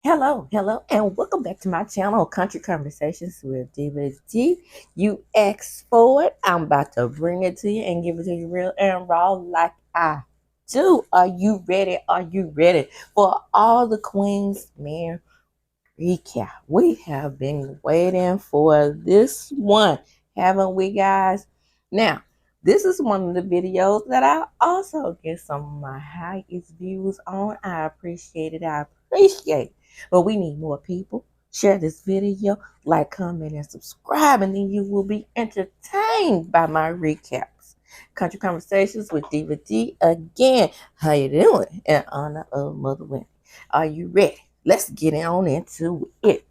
Hello, and welcome back to my channel, Country Conversations with Diva D. You asked for it. I'm about to bring it to you and give it to you real and raw like I do. Are you ready? Are you ready for all the Queens Man recap? We have been waiting for this one, haven't we, guys? Now, this is one of the videos that I also get some of my highest views on. I appreciate it. I appreciate it. But we need more people. Share this video, like, comment, and subscribe, and then you will be entertained by my recaps. Country Conversations with Diva D again. How you doing? In honor of Mother Wendy. Are you ready? Let's get on into it.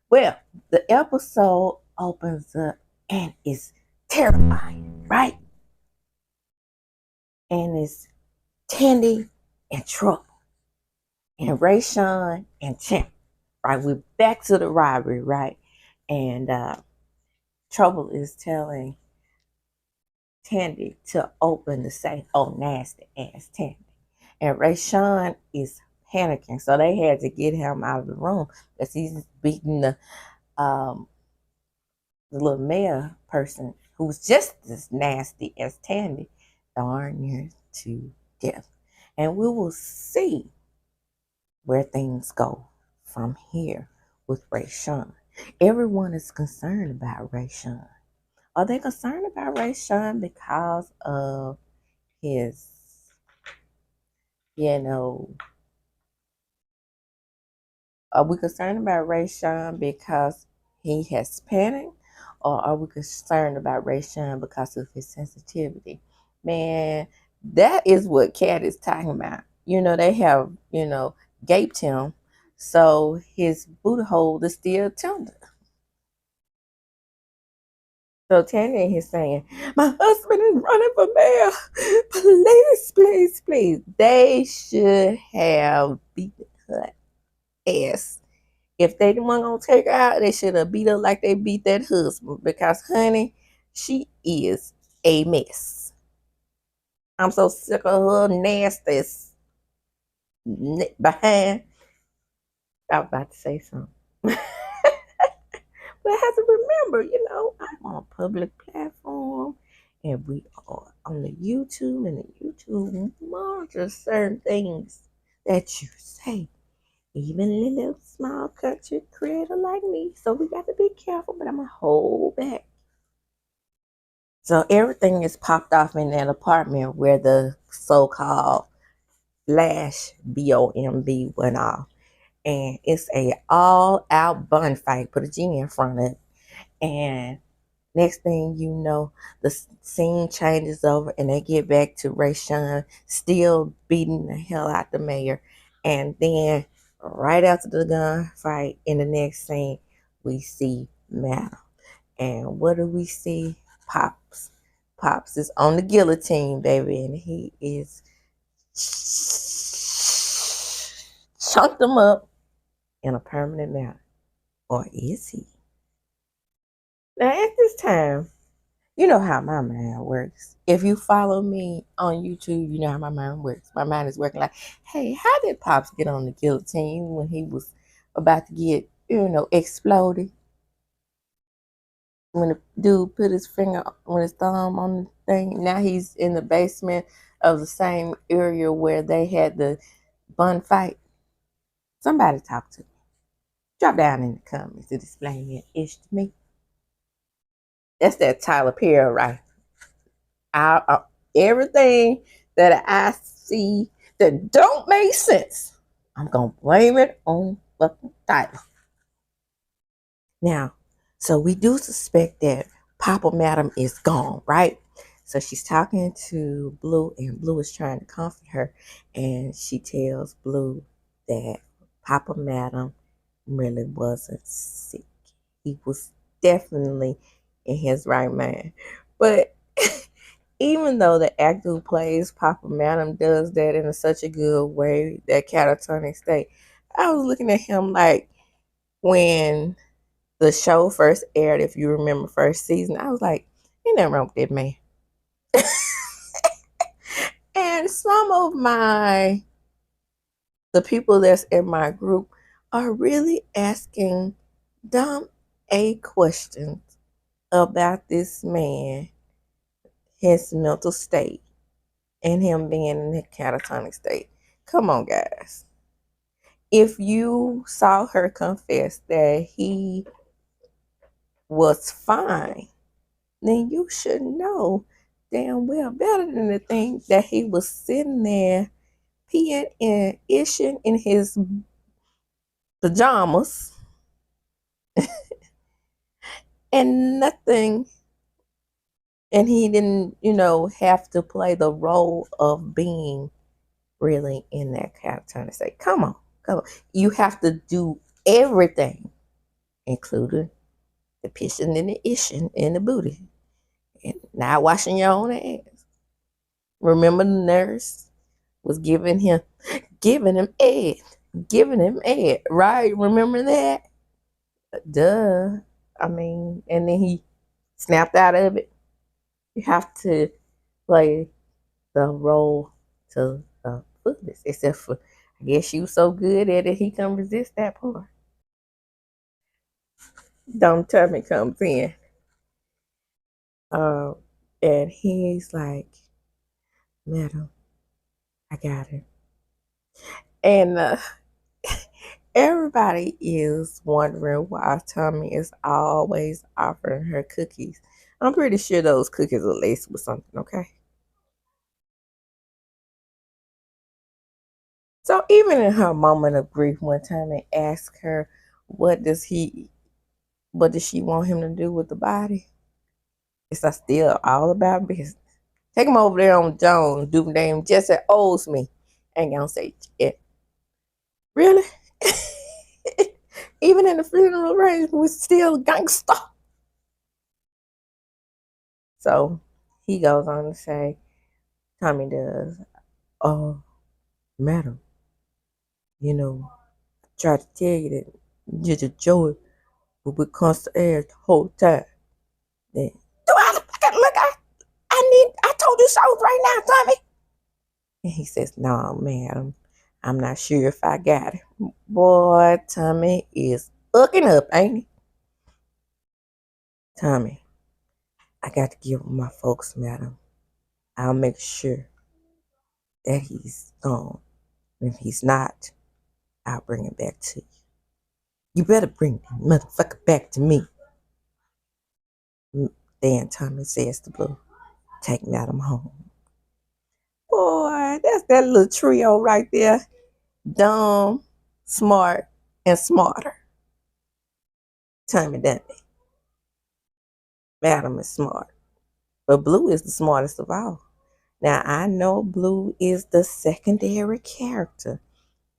Well, the episode opens up and it's terrifying, right? And it's Tandy and Trouble and Rayshawn and Champ, right? We're back to the robbery, right? And Trouble is telling Tandy to open the safe. Oh, nasty ass Tandy. And Rayshawn is panicking, so they had to get him out of the room because he's beating um, the little mayor person who's just as nasty as Tandy, darn near to death. And we will see where things go from here with Rayshawn. Everyone is concerned about Rayshawn. Are they concerned about Rayshawn because of his, you know, are we concerned about Rayshawn because he has panic? Or are we concerned about Rayshawn because of his sensitivity? Man, that is what Cat is talking about. They have, gaped him, so his boot hole is still tender. So Tanya is saying, my husband is running for mayor. Please, please, please. They should have beaten her ass. If they didn't want to take her out, they should have beat her like they beat that husband. Because, honey, she is a mess. I'm so sick of her nasty behind. I was about to say something. But I have to remember, I'm on a public platform and we are on the YouTube, and the YouTube monitors certain things that you say. Even a little small country creator like me. So we got to be careful, but I'm going to hold back. So everything is popped off in that apartment where the so-called flash BOMB went off. And it's a all-out bun fight. Put a G in front of it. And next thing you know, the scene changes over and they get back to Rayshawn still beating the hell out the mayor. And then right after the gunfight in the next scene, we see Madam. And what do we see? Pops. Pops is on the guillotine, baby, and he is chunked him up in a permanent manner. Or is he? Now at this time, you know how my mind works. If you follow me on YouTube, you know how my mind works. My mind is working like, hey, how did Pops get on the guillotine when he was about to get, exploded? When the dude put his finger on his thumb on the thing, now he's in the basement of the same area where they had the bun fight. Somebody talk to me. Drop down in the comments to explain that ish to me. That's that Tyler Perry, right? Everything that I see that don't make sense, I'm gonna blame it on fucking Tyler. Now, so we do suspect that Papa Madam is gone, right? So she's talking to Blue, and Blue is trying to comfort her, and she tells Blue that Papa Madam really wasn't sick. He was definitely in his right mind. But even though the actor who plays Papa Madam does that in such a good way, that catatonic state, I was looking at him like when the show first aired, if you remember first season, I was like, ain't nothing wrong with that man. And some of the people that's in my group are really asking dumb A questions about this man, his mental state, and him being in a catatonic state. Come on, guys. If you saw her confess that he was fine, then you should know damn well better than to think that he was sitting there peeing and ishing in his pajamas and nothing, and he didn't, have to play the role of being really in that catatonic state. Come on, come on. You have to do everything, including the pissing and the ishing and the booty, and not washing your own ass. Remember, the nurse was giving him egg, giving him egg, right? Remember that? Duh. I mean, and then he snapped out of it. You have to play the role to the fullest, except for, I guess she was so good at it, he couldn't resist that part. Dumb Tummy comes in, uh, and he's like, "Madam, I got it." And everybody is wondering why Tommy is always offering her cookies. I'm pretty sure those cookies are laced with something, okay? So even in her moment of grief, when Tommy asked her, "What does he? What does she want him to do with the body?" It's still all about business. Take him over there on Jones, dude named Jesse owes me. Ain't gonna say it. Really? Even in the funeral arrangement, we're still gangster. So he goes on to say, Tommy does, "Oh, madam, I tried to tell you that Mr. Joey will be constant air the whole time. Then, do I look? I told you so right now, Tommy." And he says, "No, madam, I'm not sure if I got it." Boy, Tommy is hooking up, ain't he? "Tommy, I got to get with my folks, madam. I'll make sure that he's gone. If he's not, I'll bring him back to you. You better bring the motherfucker back to me." Then Tommy says to Blue, "Take madam home." Boy, that's that little trio right there. Dumb, smart, and smarter. Tommy done it. Madam is smart. But Blue is the smartest of all. Now, I know Blue is the secondary character,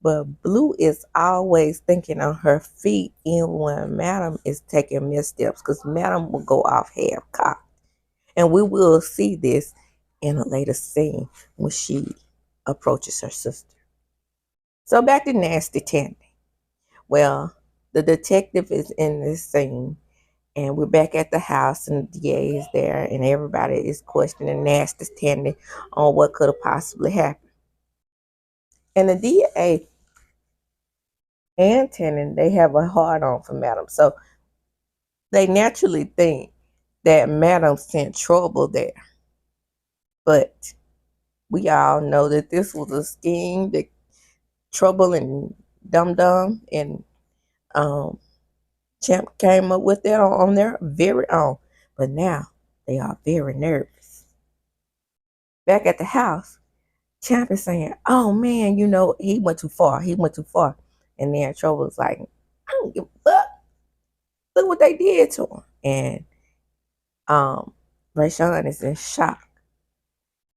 but Blue is always thinking on her feet even when Madam is taking missteps, because Madam will go off half-cocked. And we will see this in a later scene when she approaches her sister. So back to Nasty Tandy. Well, the detective is in this scene, and we're back at the house, and the DA is there, and everybody is questioning Nasty Tandy on what could have possibly happened. And the DA and Tandy, they have a hard on for Madam. So they naturally think that Madam sent trouble there. But we all know that this was a scheme that Trouble and Dum Dum and um, Champ came up with that on their very own. But now they are very nervous. Back at the house, Champ is saying, "Oh man, he went too far. He went too far." And then Trouble is like, "I don't give a fuck. Look what they did to him." And Rayshawn is in shock.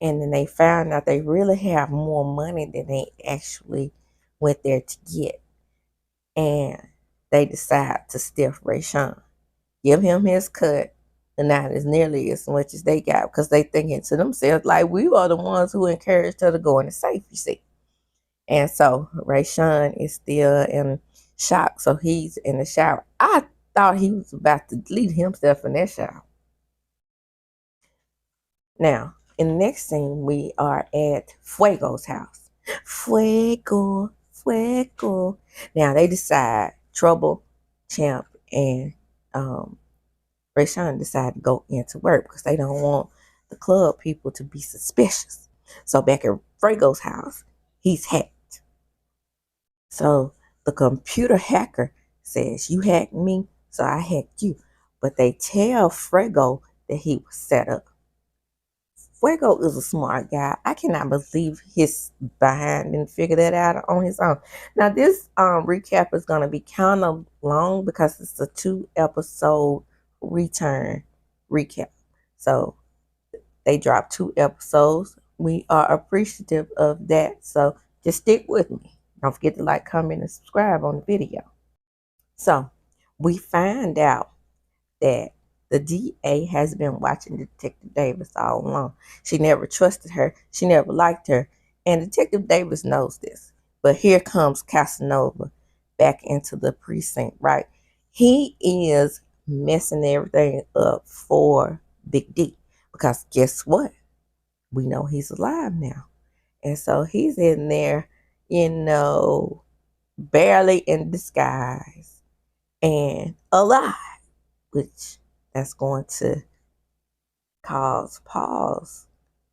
And then they found out they really have more money than they actually went there to get. And they decide to stiff Rayshawn, give him his cut, and not as nearly as much as they got, because they thinking to themselves like, we are the ones who encouraged her to go in the safe, you see. And so Rayshawn is still in shock, so he's in the shower. I thought he was about to delete himself in that shower. Now, in the next scene, we are at Fuego's house. Fuego, Fuego. Now they decide, Trouble, Champ, and Rayshawn decide to go into work because they don't want the club people to be suspicious. So back at Fuego's house, he's hacked. So the computer hacker says, "You hacked me, so I hacked you." But they tell Fuego that he was set up. Fuego is a smart guy. I cannot believe his behind and figure that out on his own. Now this recap is gonna be kind of long because it's a 2 episode return recap. So they dropped 2 episodes. We are appreciative of that. So just stick with me. Don't forget to like, comment, and subscribe on the video. So we find out that the DA has been watching Detective Davis all along. She never trusted her. She never liked her. And Detective Davis knows this. But here comes Casanova back into the precinct, right? He is messing everything up for Big D. Because guess what? We know he's alive now. And so he's in there, barely in disguise and alive, which that's going to cause pause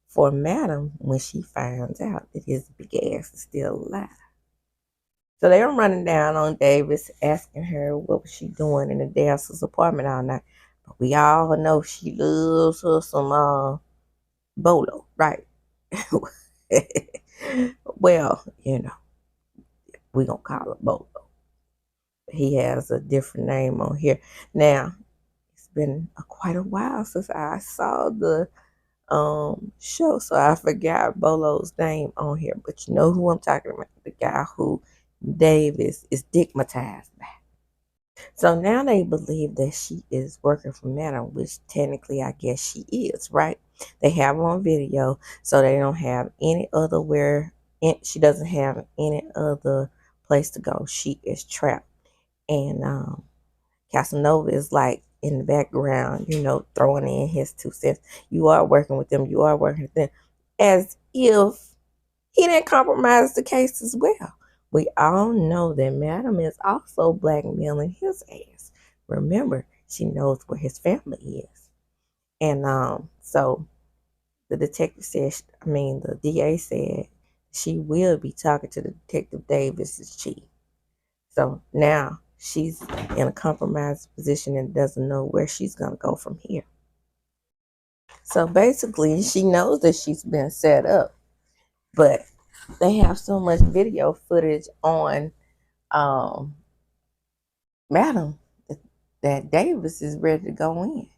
for Madam when she finds out that his big ass is still alive. So they're running down on Davis, asking her what was she doing in the dancer's apartment all night. But we all know she loves her some bolo, right? Well, we gonna call it bolo. He has a different name on here. Now, it's been quite a while since I saw the show, so I forgot Bolo's name on here. But you know who I'm talking about, the guy who Davis is stigmatized by. So now they believe that she is working for Madam, which technically I guess she is, right? They have her on video, so they don't have any other she doesn't have any other place to go. She is trapped. And Casanova is like in the background, throwing in his 2 cents. You are working with them. You are working with them. As if he didn't compromise the case as well. We all know that Madam is also blackmailing his ass. Remember, she knows where his family is. And so the detective said, the DA said she will be talking to the Detective Davis's chief. So now she's in a compromised position and doesn't know where she's going to go from here. So basically, she knows that she's been set up, but they have so much video footage on Madam that Davis is ready to go in.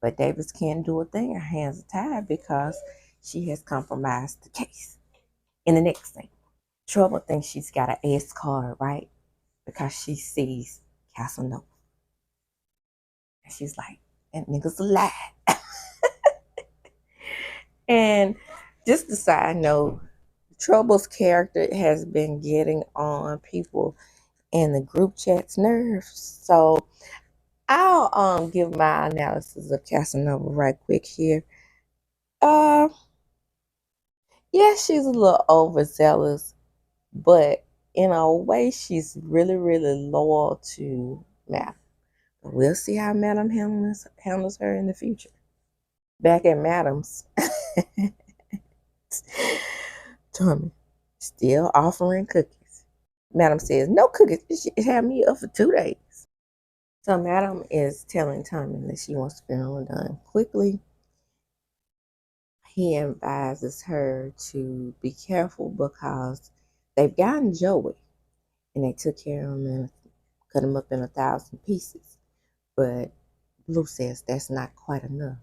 But Davis can't do a thing. Her hands are tied because she has compromised the case. And the next thing, Trouble thinks she's got an S card, right? Because she sees Casanova. And she's like, that nigga's a lie. And just a side note, Trouble's character has been getting on people in the group chat's nerves. So I'll give my analysis of Casanova right quick here. Yeah, she's a little overzealous, but in a way she's really, really loyal to Madam. We'll see how Madam handles her in the future. Back at Madam's, Tommy still offering cookies. Madam says, no cookies. She had me up for 2 days. So Madam is telling Tommy that she wants to get on done quickly. He advises her to be careful because they've gotten Joey and they took care of him and cut him up in 1,000 pieces. But Blue says that's not quite enough.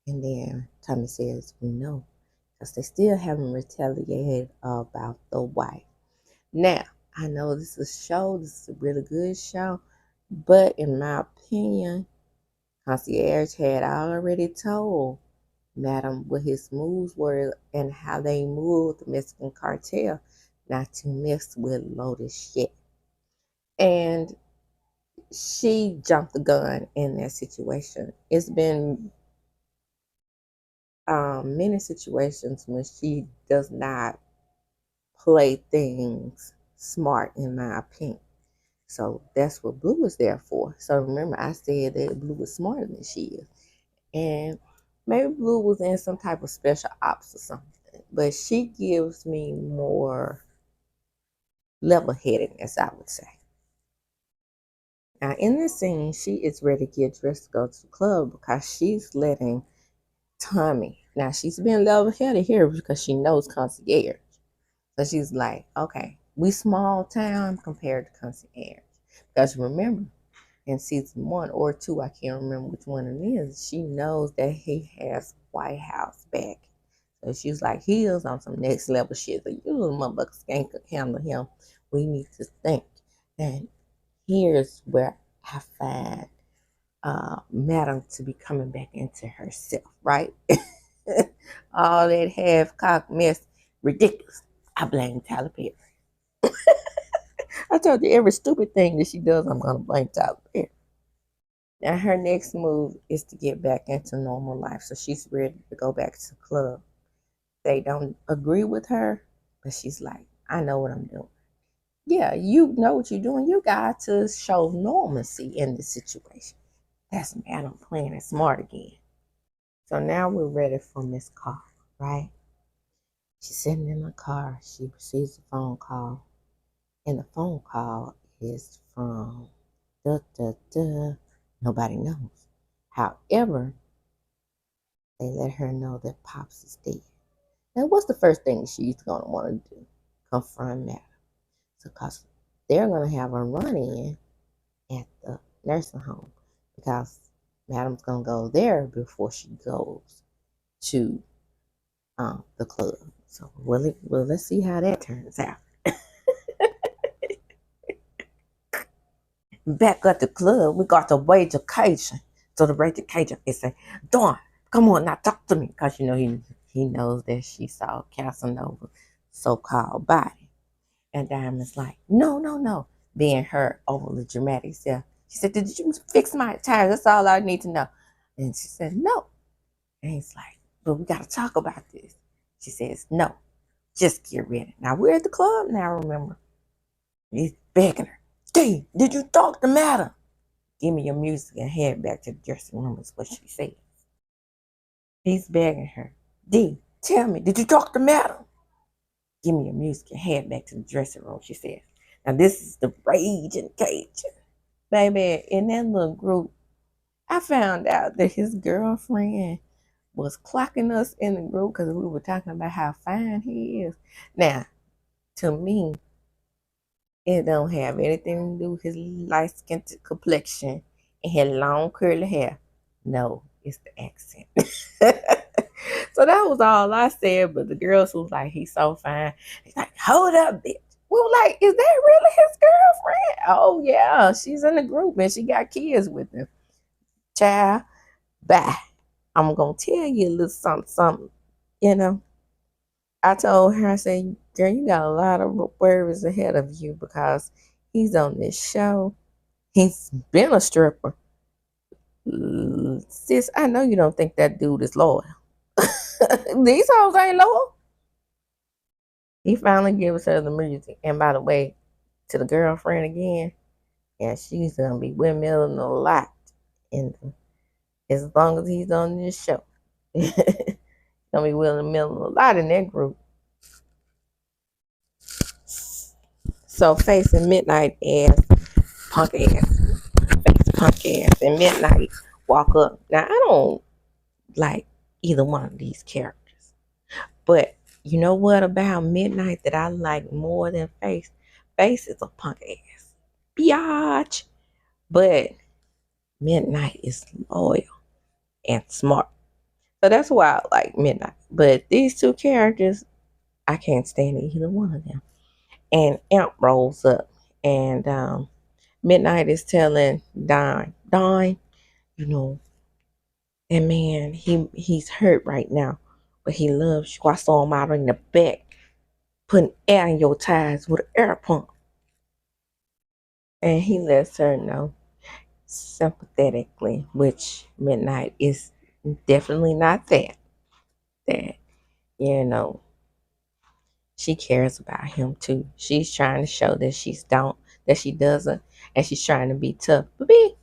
And then Tommy says, we know, because they still haven't retaliated about the wife. Now, I know this is a show, this is a really good show, but in my opinion, Concierge had already told Madam what his moves were and how they moved the Mexican cartel not to mess with Lotus yet. And she jumped the gun in that situation. It's been many situations when she does not play things smart in my opinion. So that's what Blue is there for. So remember, I said that Blue is smarter than she is. And maybe Blue was in some type of special ops or something. But she gives me more level headedness, I would say. Now, in this scene, she is ready to get dressed to go to the club because she's letting Tommy. Now, she's been level headed here because she knows concierge. So she's like, okay, we small town compared to concierge. Because remember, in season 1 or 2, I can't remember which one it is, she knows that he has White House back. So she's like, he is on some next level shit. So you little motherfuckers can't handle him. We need to think. And here's where I find Madam to be coming back into herself, right? All that half cock mess, ridiculous. I blame Tyler Perry. I told you every stupid thing that she does, I'm gonna blame Tyler Perry. Now her next move is to get back into normal life, so she's ready to go back to the club. They don't agree with her, but she's like, I know what I'm doing. Yeah, you know what you're doing. You got to show normalcy in this situation. That's Madam playing it smart again. So now we're ready for Miss Carr, right? She's sitting in the car. She receives a phone call, and the phone call is from da da da. Nobody knows. However, they let her know that Pops is dead. Now, what's the first thing she's going to want to do? Confront Madam. So, because they're going to have a run-in at the nursing home because Madam's going to go there before she goes to the club. So, let's see how that turns out. Back at the club, we got the Rage Cajun. So the Rage Cajun is saying, Dawn, come on now, talk to me. Because, he knows that she saw Casanova's so-called body. And Diamond's like, no, no, no. Being her overly dramatic self. She said, did you fix my tires? That's all I need to know. And she said, no. And he's like, but we got to talk about this. She says, no, just get ready. Now, we're at the club now, remember. He's begging her. Dee, did you talk to Madam? Give me your music and head back to the dressing room is what she said. He's begging her. Dee, tell me, did you talk to Madam? Give me your music and head back to the dressing room, she said. Now this is the raging Cajun. Baby, in that little group, I found out that his girlfriend was clocking us in the group because we were talking about how fine he is. Now, to me, it don't have anything to do with his light-skinned complexion and his long curly hair. No, it's the accent. So that was all I said, but the girls was like, he's so fine. He's like, hold up, bitch. We were like, is that really his girlfriend? Oh, yeah, she's in the group and she got kids with him. Child, bye. I'm going to tell you a little something, something, you know. I told her, I said, girl, you got a lot of worries ahead of you because he's on this show. He's been a stripper. Sis, I know you don't think that dude is loyal. These hoes ain't loyal. He finally gives her the music. And by the way, to the girlfriend again, yeah, she's going to be windmilling a lot. And as long as he's on this show, he's going to be windmilling a lot in that group. So facing Midnight as punk ass. Face punk ass. And Midnight walk up. Now, I don't like either one of these characters. But you know what about Midnight that I like more than Face? Face is a punk ass. Biatch. But Midnight is loyal and smart. So that's why I like Midnight. But these two characters, I can't stand either one of them. And Amp rolls up. And Midnight is telling Don, you know, that man, he's hurt right now. But he loves you. I saw him out in the back putting air in your tires with an air pump. And he lets her know sympathetically, which Midnight is definitely not that. That, you know, She cares about him too. She's trying to show that she doesn't, and she's trying to be tough. But B,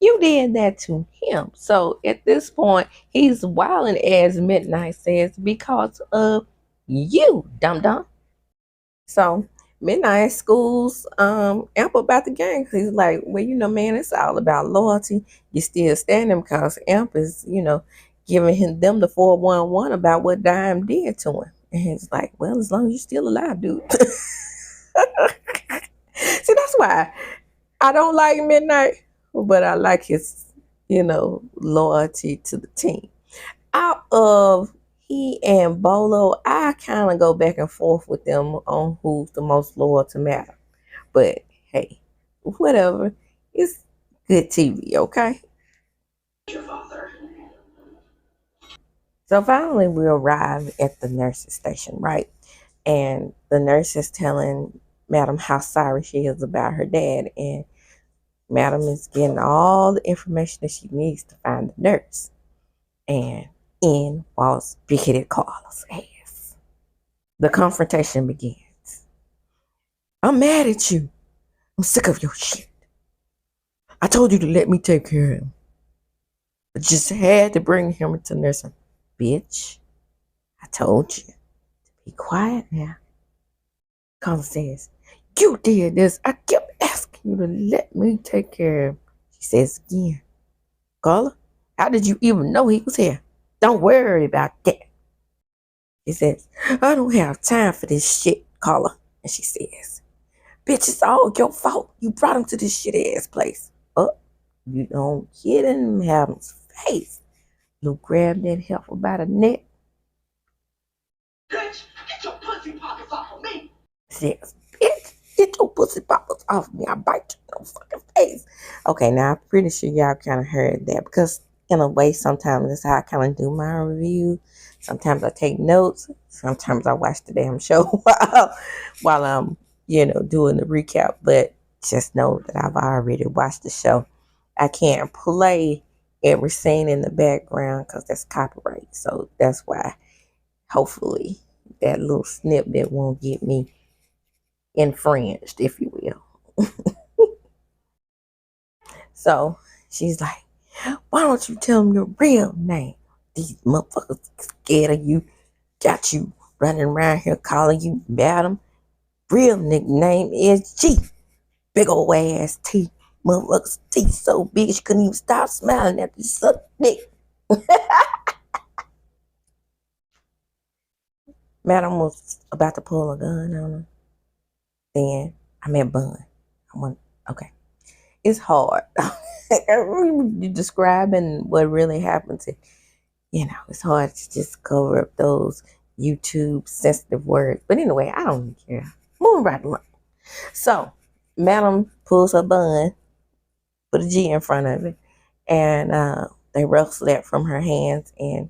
you did that to him. So at this point, he's wilding, as Midnight says, because of you, dum dum. So Midnight schools Amp about the game, because he's like, well, man, it's all about loyalty. You still standing because Amp is, giving them the 411 about what Dime did to him. And he's like, well, as long as you're still alive, dude. See, that's why I don't like Midnight, but I like his, loyalty to the team. Out of he and Bolo, I kind of go back and forth with them on who's the most loyal to Madam. But hey, whatever. It's good TV, okay? So finally, we arrive at the nurse's station, right? And the nurse is telling Madam how sorry she is about her dad. And Madam is getting all the information that she needs to find the nurse. And in walks Big Headed Carlos' ass. The confrontation begins. I'm mad at you. I'm sick of your shit. I told you to let me take care of him. I just had to bring him into nursing. Bitch, I told you to be quiet now. Carlos says, you did this. I kept asking you to let me take care of him. She says again, Carla, how did you even know he was here? Don't worry about that. He says, I don't have time for this shit, Carla. And she says, bitch, it's all your fault. You brought him to this shit ass place. Oh, you don't get in Madam's face. You grab that heifer by the neck. Bitch, get your pussy pockets off of me. Says, bitch, get your pussy pockets off of me. I bite you in the fucking face. Okay, now I'm pretty sure y'all kind of heard that, because in a way, sometimes that's how I kind of do my review. Sometimes I take notes. Sometimes I watch the damn show while I'm, doing the recap. But just know that I've already watched the show. I can't play every scene in the background because that's copyright. So that's why, hopefully, that little snippet won't get me infringed, if you will. So she's like, why don't you tell them your real name? These motherfuckers scared of you. Got you running around here calling you Madam. Real nickname is G. Big old ass teeth. Motherfuckers' teeth so big she couldn't even stop smiling after you sucked dick. Madam was about to pull a gun on her. Then I met Bun. Okay. It's hard. You're describing what really happened to, it's hard to just cover up those YouTube sensitive words. But anyway, I don't care. Moving right along. So, Madam pulls her bun, put a G in front of it, and they wrestle that from her hands. And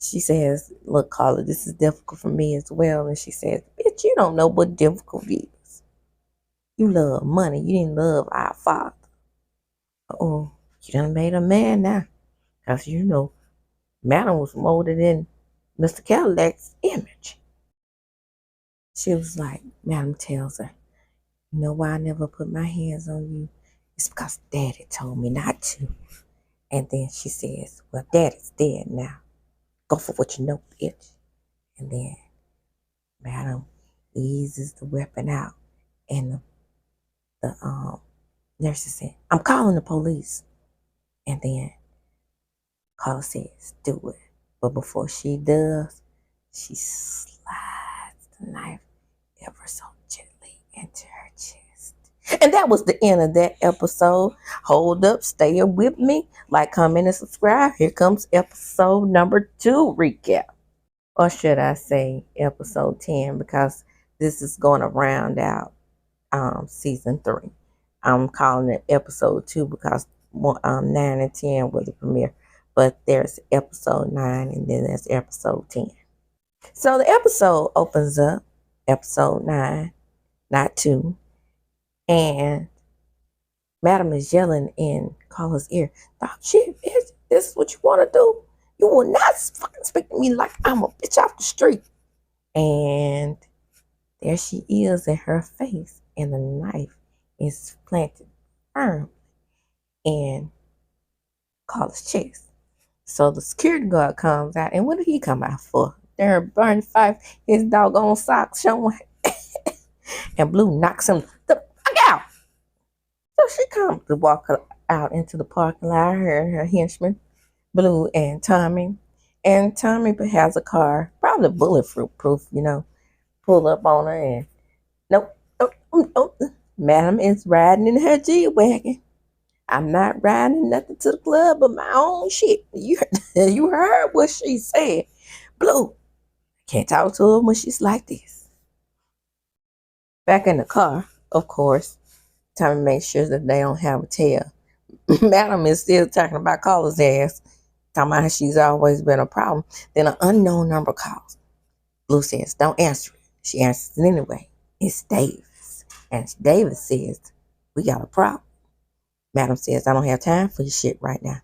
she says, look, Carla, this is difficult for me as well. And she says, bitch, you don't know what difficult is. You love money. You didn't love our father. Oh, you done made a man now. Because Madam was molded in Mr. Cadillac's image. She was like, Madam tells her, you know why I never put my hands on you? It's because Daddy told me not to. And then she says, well, Daddy's dead now. Go for what you know, bitch. And then Madam eases the weapon out. And the nurse said, I'm calling the police. And then Carla says, do it. But before she does, she slides the knife ever so gently into her chest. And that was the end of that episode. Hold up, stay with me. Like, comment, and subscribe. Here comes episode number 2 recap. Or should I say episode 10, because this is going to round out season 3. I'm calling it episode 2 because 9 and 10 were the premiere. But there's episode 9 and then there's episode 10. So the episode opens up, episode 9, not 2. And Madam is yelling in Carla's ear, "Stop shit, bitch. This is what you want to do? You will not fucking speak to me like I'm a bitch off the street." And There she is in her face, and the knife is planted firm in Carla's chest. So the security guard comes out, and what did he come out for? There, Burn Fife, his doggone socks showing, and Blue knocks him the fuck out. So she comes to walk out into the parking lot, her henchman, Blue and Tommy. And Tommy has a car, probably bulletproof, pull up on her and nope, nope, nope. Madam is riding in her G-Wagon. I'm not riding nothing to the club but my own shit. You heard what she said. Blue, can't talk to her when she's like this. Back in the car, of course, Tommy makes sure that they don't have a tail. Madam is still talking about Carla's ass, talking about how she's always been a problem. Then an unknown number calls. Blue says, don't answer it. She answers it anyway. It's Davis. And Davis says, we got a problem. Madam says, I don't have time for your shit right now.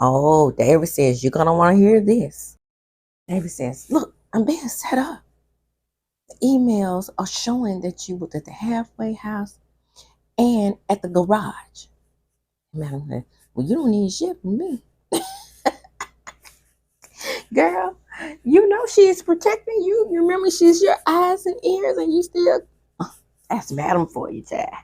Oh, Davis says, you're going to want to hear this. Davis says, look, I'm being set up. The emails are showing that you were at the halfway house and at the garage. Madam says, well, you don't need shit from me. Girl, you know she is protecting you. You remember she's your eyes and ears, and you still, that's Madam for you, child.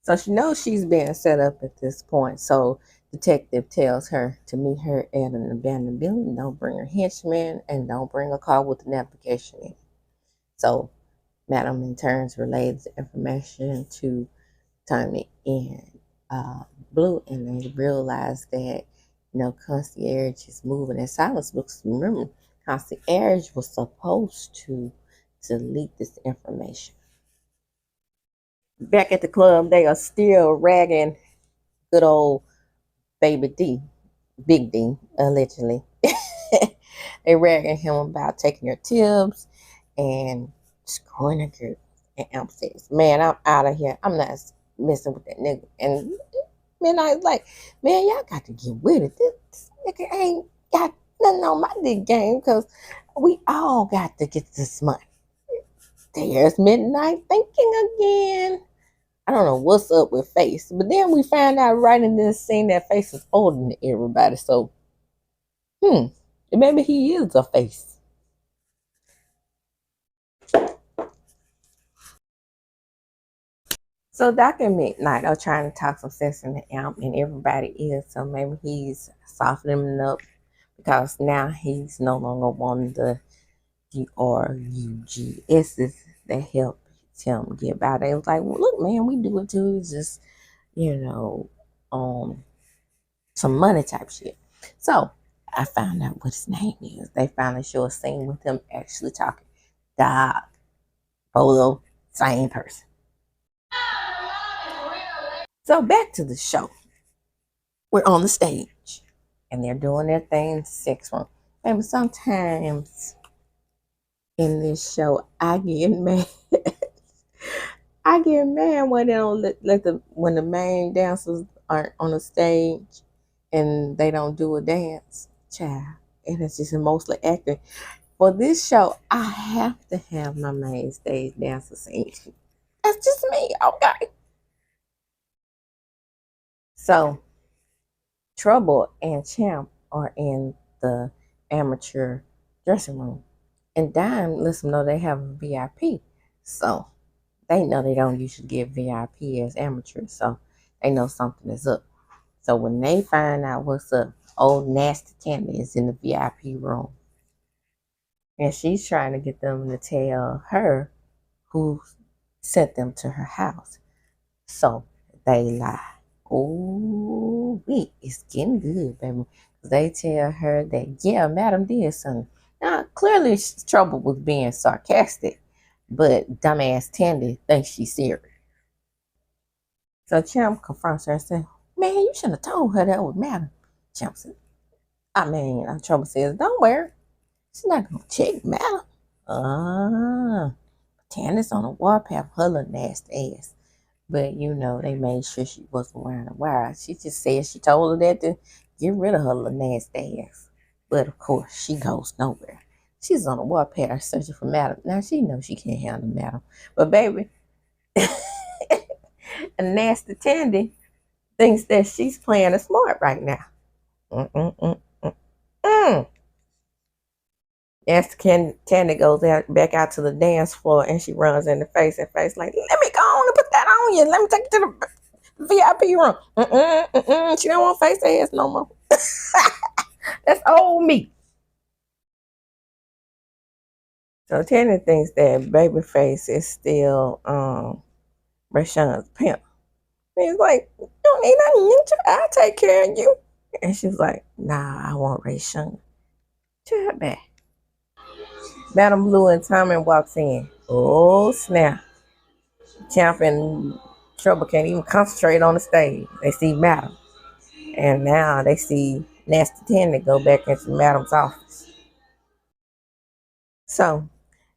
So she knows she's being set up at this point. So detective tells her to meet her at an abandoned building. Don't bring her henchmen and don't bring a car with an application in it. So Madam in turns relays the information to Tommy and Blue, and they realize that concierge is moving in silence because remember, concierge was supposed to leak this information. Back at the club, they are still ragging good old Baby D, Big D, allegedly. They ragging him about taking your tips and screwing a girl. And Amp says, man, I'm out of here. I'm not messing with that nigga. And man, I was like, man, y'all got to get with it. This nigga ain't got nothing on my dick game because we all got to get this money. There's Midnight thinking again. I don't know what's up with Face. But then we find out right in this scene that Face is older than everybody. So, maybe he is a Face. So Dr. Midnight are trying to talk some sense in the Amp, and everybody is. So maybe he's softening up because now he's no longer wanting the DRUGSs that help him get by. They was like, well, look, man, we do it too. It's just, some money type shit. So I found out what his name is. They finally show a scene with him actually talking. Doc, Polo, same person. So back to the show. We're on the stage and they're doing their thing in the sex room. And sometimes in this show, I get mad. I get mad when they don't when the main dancers aren't on the stage and they don't do a dance, child. And it's just mostly acting. For this show, I have to have my main stage dancer sing. That's just me, okay? So, Trouble and Champ are in the amateur dressing room. And Dime lets them know they have a VIP. So, they know they don't usually get VIP as amateurs. So, they know something is up. So, when they find out what's up, old Nasty Candy is in the VIP room. And she's trying to get them to tell her who sent them to her house. So, they lie. Oh, it's getting good, baby. They tell her that, yeah, Madam did something. Now, clearly, Trouble was being sarcastic, but dumbass Tandy thinks she's serious. So Champ confronts her and says, man, you shouldn't have told her that was Madam. Champ says, Trouble says, don't worry. She's not going to check Madam. Tandy's on a warpath, her little nasty ass. But, they made sure she wasn't wearing a wire. She just said she told her that to get rid of her little nasty ass. But, of course, she goes nowhere. She's on the warpath searching for Madam. Now she knows she can't handle Madam. But baby, a nasty Tandy thinks that she's playing it smart right now. Mm. Nasty Tandy goes back out to the dance floor and she runs in the face and face like, let me go on and put that on you. Let me take you to the VIP room. She don't want to face her ass no more. That's old me. So Tandy thinks that Babyface is still Rashawn's pimp. And he's like, you don't need nothing. I'll take care of you. And she's like, nah, I want Rashawn. Tell her back. Madam Blue and Tommy walks in. Oh, snap. Champ and Trouble can't even concentrate on the stage. They see Madam. And now they see Nasty Tandy go back into Madam's office. So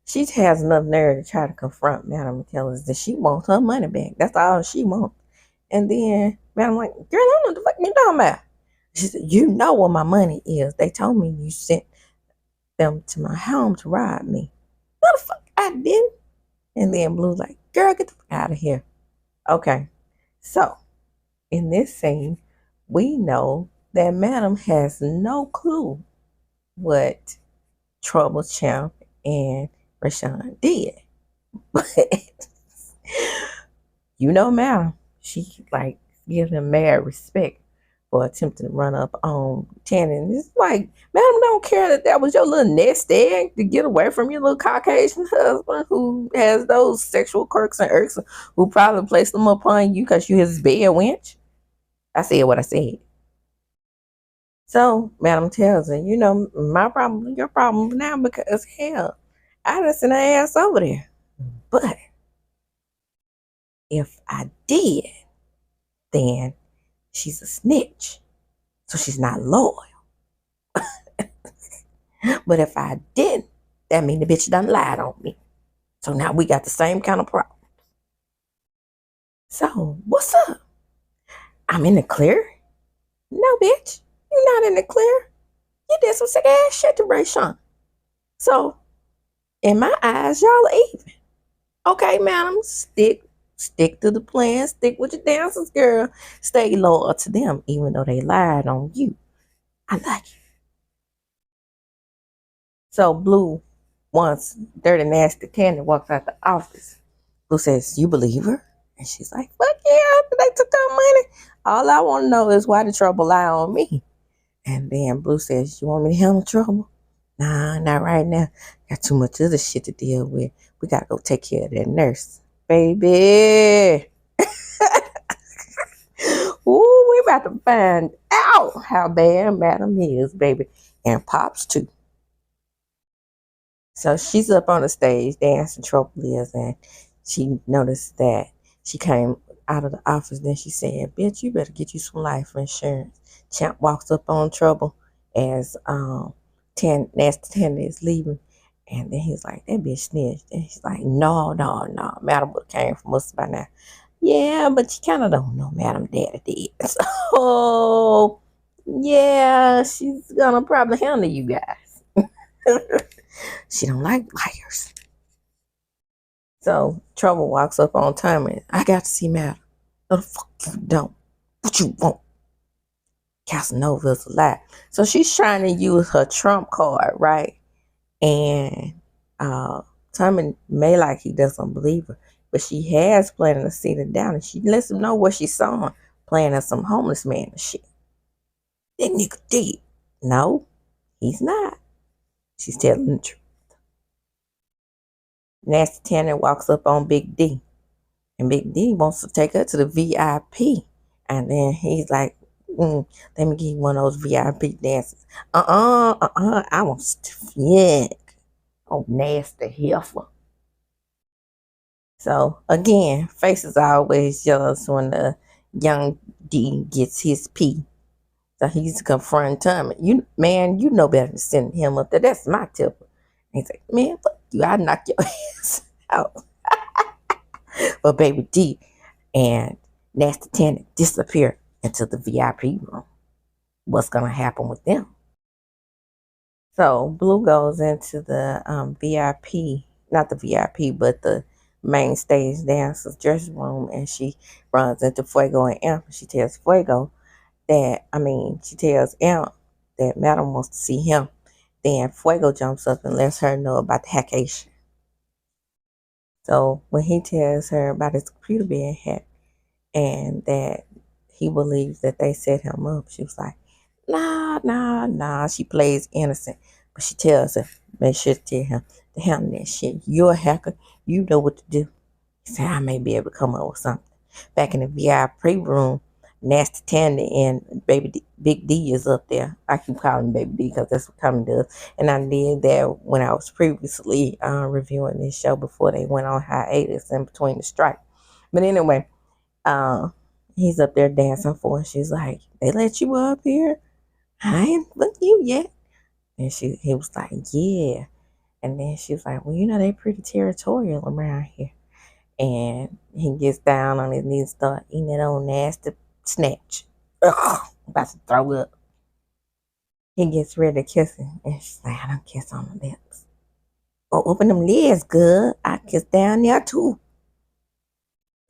she has enough nerve to try to confront Madam and tell us that she wants her money back. That's all she wants. And then Madam like, girl, I don't know what the fuck you talking about. She said, you know where my money is. They told me you sent them to my home to rob me. No, the fuck I didn't. And then Blue's like, girl, get the fuck out of here. Okay. So in this scene, we know that Madam has no clue what Trouble Champ and Rashawn did. But you know Madam, she like gives him mad respect for attempting to run up on Tanner. It's like, Madam don't care that was your little nest egg to get away from your little Caucasian husband who has those sexual quirks and irks, who probably placed them upon you because you his bed wench. I said what I said. So Madam tells her, you know, my problem, your problem now, because hell, I done sent her ass over there. But if I did, then she's a snitch. So she's not loyal. But if I didn't, that mean the bitch done lied on me. So now we got the same kind of problem. So what's up? I'm in the clear? No, bitch. You're not in the clear. You did some sick ass shit to Rashawn. So in my eyes, y'all are even. Okay, Madam, stick to the plan. Stick with your dancers, girl. Stay loyal to them, even though they lied on you. I like you. So Blue, once Dirty Nasty Candy walks out the office, Blue says, you believe her? And she's like, fuck yeah, they took her money. All I want to know is why the Trouble lie on me. And then Blue says, you want me to handle Trouble? Nah, not right now. Got too much other shit to deal with. We got to go take care of that nurse. Baby. Ooh, we about to find out how bad Madam is, baby. And Pops, too. So she's up on the stage dancing Trouble is, and she noticed that she came out of the office. Then she said, bitch, you better get you some life insurance. Champ walks up on Trouble as Nasty Tandy is leaving. And then he's like, that bitch snitched. And he's like, no. Madam would have came from us by now. Yeah, but you kind of don't know Madam Daddy did. So, yeah, she's going to probably handle you guys. She don't like liars. So Trouble walks up on time and I got to see Madam. No, the fuck you don't. What you want? Casanova's a lie. So she's trying to use her trump card, right? And Tommy may like he doesn't believe her, but she has planned to sit him down and she lets him know what she saw him playing as some homeless man and shit. That nigga dead. No, he's not. She's telling the truth. Nasty Tanner walks up on Big D. And Big D wants to take her to the VIP. And then he's like, let me give you one of those VIP dances. I want stiff. Oh, nasty heifer. So, again, faces are always jealous when the young D gets his pee. So he's confronting Tommy. You know better than sending him up there. That's my tip. And he's like, man, fuck you. I knock your ass out. But Baby D and Nasty Tanner disappear into the VIP room. What's going to happen with them? So Blue goes into the VIP, not the VIP, but the main stage dancer's dressing room, and she runs into Fuego and Amp. She tells Fuego she tells Amp that Madam wants to see him. Then Fuego jumps up and lets her know about the hackation. So when he tells her about his computer being hacked and that he believes that they set him up, she was like, nah, nah, nah. She plays innocent, but she tells her, make sure to tell him to handle that shit. You're a hacker. You know what to do. He said, I may be able to come up with something. Back in the VIP room, Nasty Tandy and Big D is up there. I keep calling him Baby D because that's what Tommy does. And I did that when I was previously reviewing this show before they went on hiatus in between the strike. But anyway, uh, he's up there dancing for her. She's like, they let you up here? I ain't looked you yet. And he was like, yeah. And then she was like, well, they pretty territorial around here. And he gets down on his knees and start eating that old nasty snatch. Ugh, I'm about to throw up. He gets ready to kiss her. And she's like, I don't kiss on the lips. Oh, open them lids, good. I kiss down there too.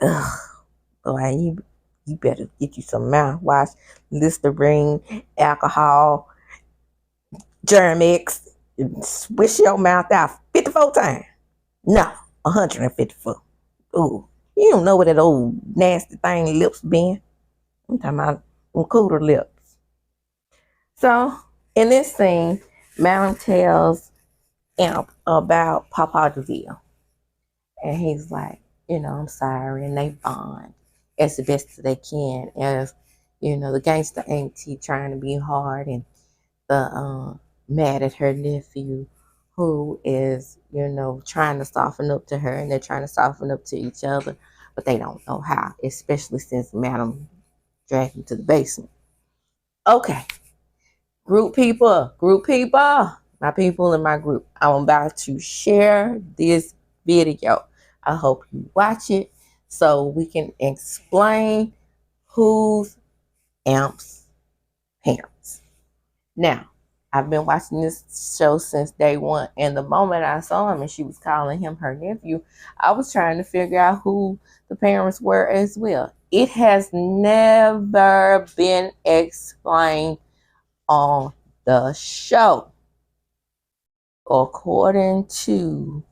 Ugh. Boy, you better get you some mouthwash, Listerine, alcohol, Germix, swish your mouth out 54 times. No, 154. Ooh, you don't know where that old nasty thing lips been. I'm talking about them cooler lips. So, in this scene, Malin tells Imp about Papa DeVille. And he's like, I'm sorry. And they bond as the best they can. As, the gangster auntie trying to be hard and the mad at her nephew who is, trying to soften up to her, and they're trying to soften up to each other, but they don't know how, especially since Madam dragged him to the basement. Okay, group people, my people in my group. I'm about to share this video. I hope you watch it so we can explain who's Amp's parents. Now, I've been watching this show since day one, and the moment I saw him and she was calling him her nephew, I was trying to figure out who the parents were as well. It has never been explained on the show. According to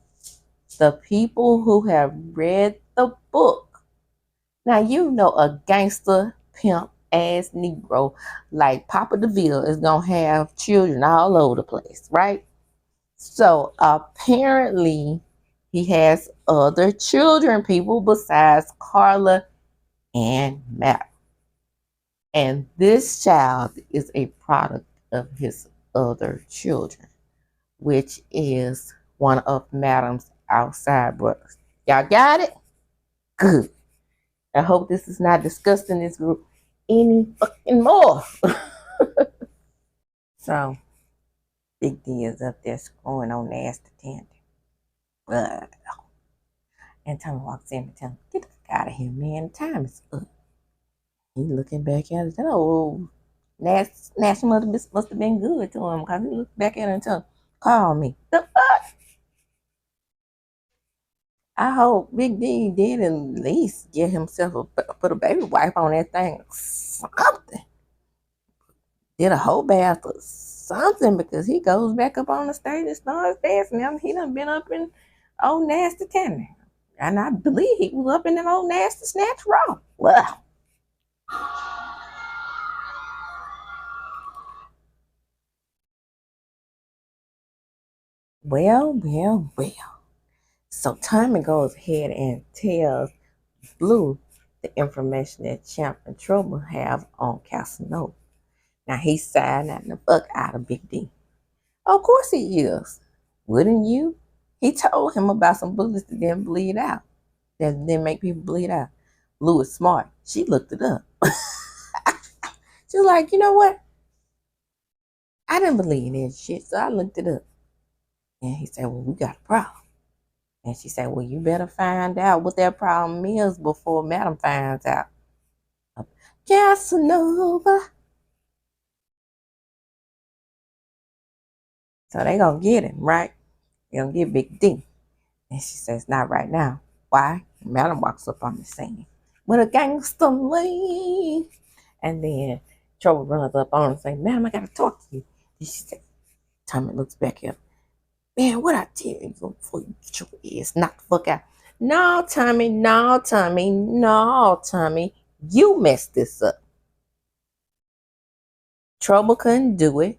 the people who have read the book. Now, a gangster pimp ass Negro like Papa DeVille is going to have children all over the place, right? So apparently he has other children, people besides Carla and Matt. And this child is a product of his other children, which is one of Madam's outside brothers. Y'all got it? Good. I hope this is not disgusting this group any fucking more. So, Big D is up there screwing on nasty Tandy. And Tommy walks in and tells him, get the fuck out of here, man. The time is up. He looking back at it. That old nasty mother must have been good to him because he looked back at her and told him, call me. The fuck? I hope Big D did at least get himself put a baby wipe on that thing. Something. Did a whole bath or something, because he goes back up on the stage and starts dancing. Now he done been up in old nasty Tandy. And I believe he was up in them old nasty snatch raw. Well. Well. So Tommy goes ahead and tells Blue the information that Champ and Trouble have on Casanova. Now he's siding the fuck out of Big D. Of course he is. Wouldn't you? He told him about some bullets that didn't bleed out. That didn't make people bleed out. Blue is smart. She looked it up. She was like, you know what? I didn't believe in that shit, so I looked it up. And he said, well, we got a problem. And she said, well, you better find out what that problem is before Madam finds out. Casanova. So they gonna get him, right? They gonna get Big D. And she says, not right now. Why? Madam walks up on the scene with a gangster lean. And then Trouble runs up on her and says, Madam, I gotta talk to you. And she said, Tommy looks back at her. Man, what I tell you before you get your ass knocked the fuck out. No, Tommy, no, Tommy, no, Tommy. You messed this up. Trouble couldn't do it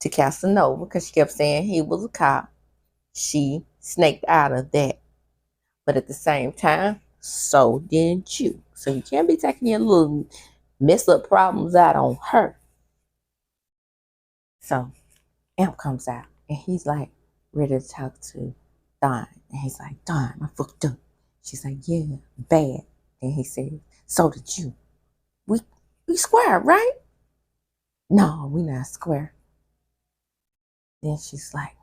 to Casanova because she kept saying he was a cop. She snaked out of that. But at the same time, so didn't you. So you can't be taking your little mess up problems out on her. So Amp comes out and he's like ready to talk to Don. And he's like, Don, I fucked up. She's like, yeah, bad. And he says, so did you. We square, right? No, we not square. Then she's like,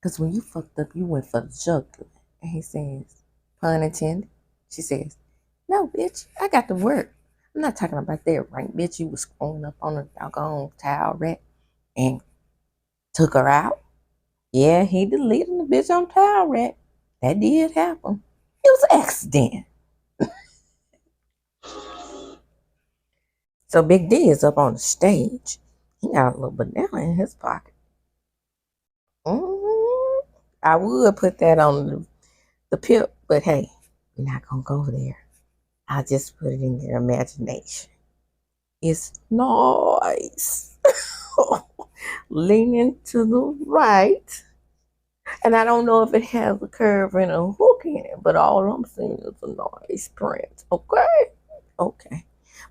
because when you fucked up, you went for the jugular. And he says, pun intended. She says, no, bitch, I got to work. I'm not talking about that rank, bitch. You was screwing up on a doggone towel rack and took her out. Yeah, he deleted the bitch on towel rack. That did happen. It was an accident. So Big D is up on the stage. He got a little banana in his pocket. I would put that on the pip, but hey, we're not going to go there. I'll just put it in your imagination. It's nice. Leaning to the right. And I don't know if it has a curve and a hook in it, but all I'm seeing is a nice print. Okay? Okay.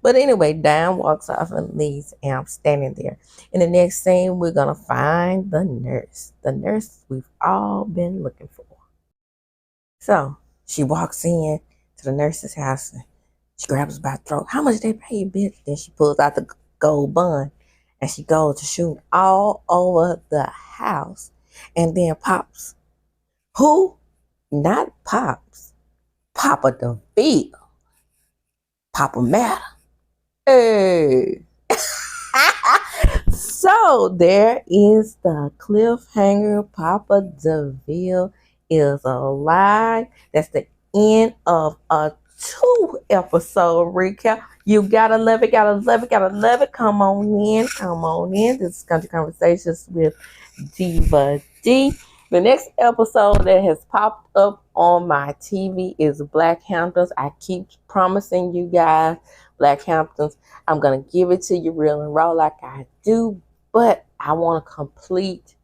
But anyway, Diane walks off and leaves Amp standing there. In the next scene, we're going to find the nurse. The nurse we've all been looking for. So she walks in to the nurse's house and she grabs her by the throat. How much they pay you, bitch? Then she pulls out the gold bun and she goes to shoot all over the house. And then Pops. Who? Not Pops. Papa DeVille. Papa Matter. Hey. So there is the cliffhanger. Papa DeVille is alive. That's the end of a 2-episode recap. You gotta love it, gotta love it, gotta love it. Come on in, come on in. This is Country Conversations with Diva D. The next episode that has popped up on my TV is Black Hamptons. I keep promising you guys Black Hamptons. I'm going to give it to you real and raw like I do, but I want to complete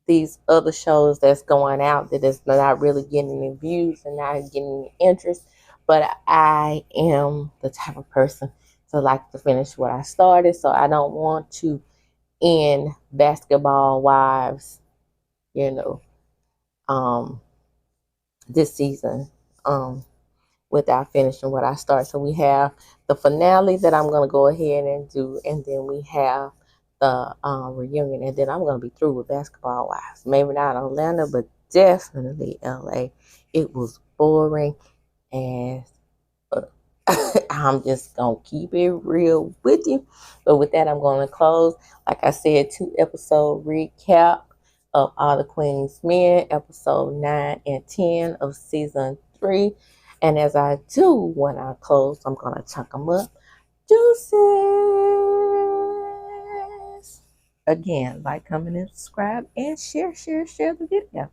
these other shows that's going out that is not really getting any views and not getting any interest. But I am the type of person to like to finish what I started, so I don't want to end Basketball Wives, this season without finishing what I started. So we have the finale that I'm going to go ahead and do, and then we have the reunion, and then I'm going to be through with Basketball Wives. Maybe not Atlanta, but definitely LA. It was boring as I'm just going to keep it real with you. But with that, I'm going to close. Like I said, 2-episode recap of All the Queen's Men, episode 9 and 10 of season 3. And as I do when I close, I'm going to chunk them up. Deuces. Again, like, comment, and subscribe, and share the video.